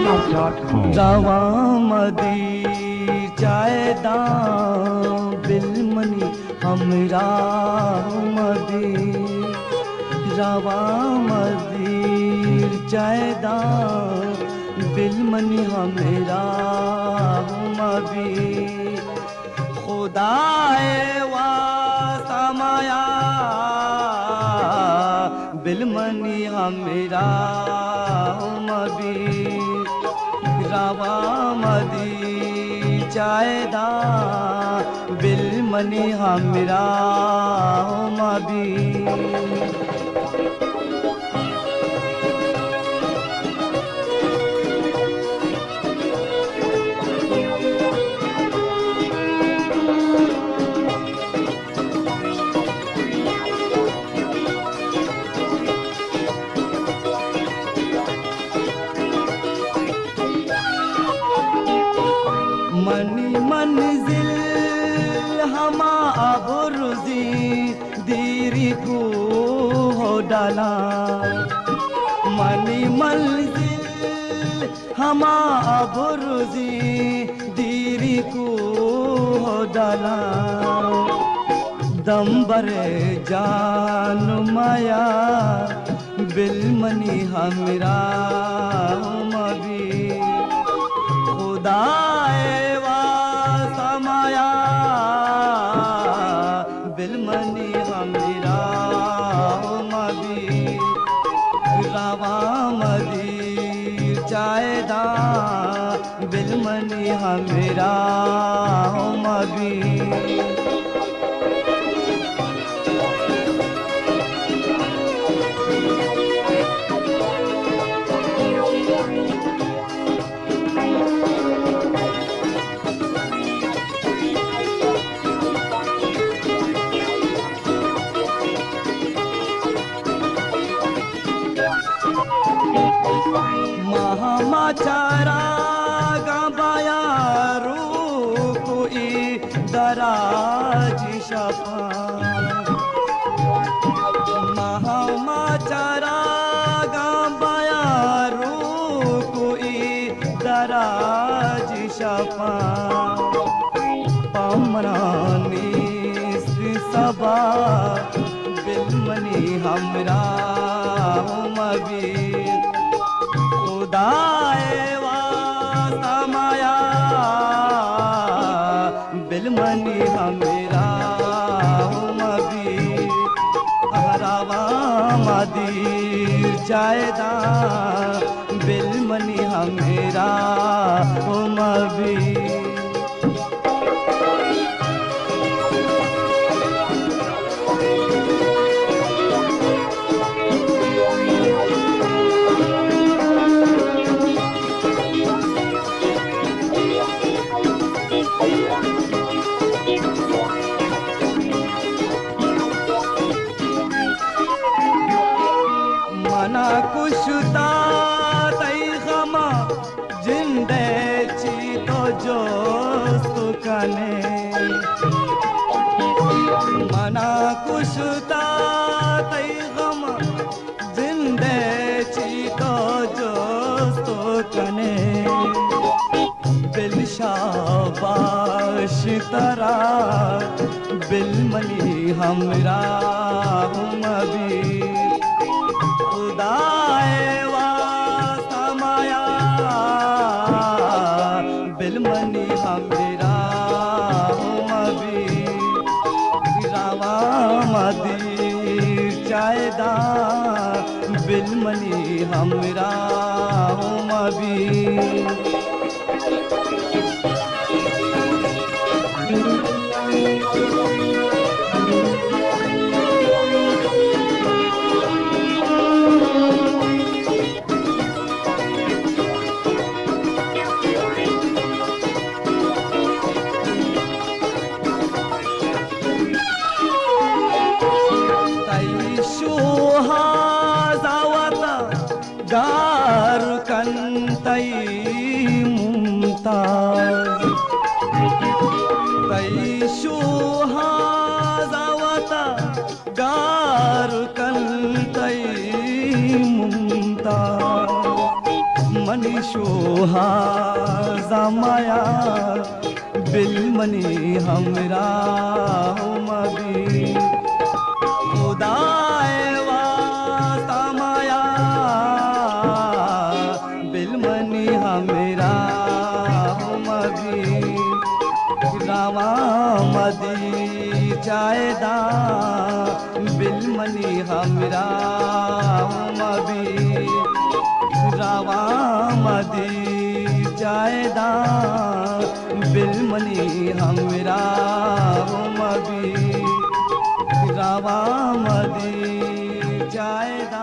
BeatStars.com. रवा मदी चायदा बिलमनी हमरा मदी रवा मदी चायदा बिलमनी हमरा मदी खुदाए वास्ता माया बिलमनी हमरा मदी रवा मदी चायदा बिलमनी हमरा मदी मनी मंजिल हमा अबरुजी दीरी को हो डाला मनी मंजिल हमा अबरुजी दीरी को हो डाला दम्बरे जान माया बिलमनी हमरा मबी खुदाए बिलमनी हमरा मदी रवा मदी चायदा बिलमनी हमरा मदी महामाचारा गाबाया रूकुई दराज शफा महामाचारा गाबाया रूकुई दराज शफा पमरानी सबा बिलमनी हमरा मबी खुदाए वास्ता माया बिलमनी हमरा मदी हरावा मदी चायदा बिलमनी हमरा मदी मना कुशता तई गमा जिंदे ची तो जोस्त कने मना कुशता तई गमा जिंदे ची तो जोस्त कने बिल शाबाश तरा बिलमनी हमरा मबी खुदाए वास्ता माया बिलमनी हमरा मबी रवा मदी चायदा बिलमनी हमरा मबी गार कंतई लोहा जमाया बिलमनी हमरा मबी खुदाए वास्ता माया बिलमनी हमरा मबी रावा मदी जायदा बिलमनी हमरा मबी रावा मदी जायदा बिलमनी हमरा मबी रावा मदी जायदा।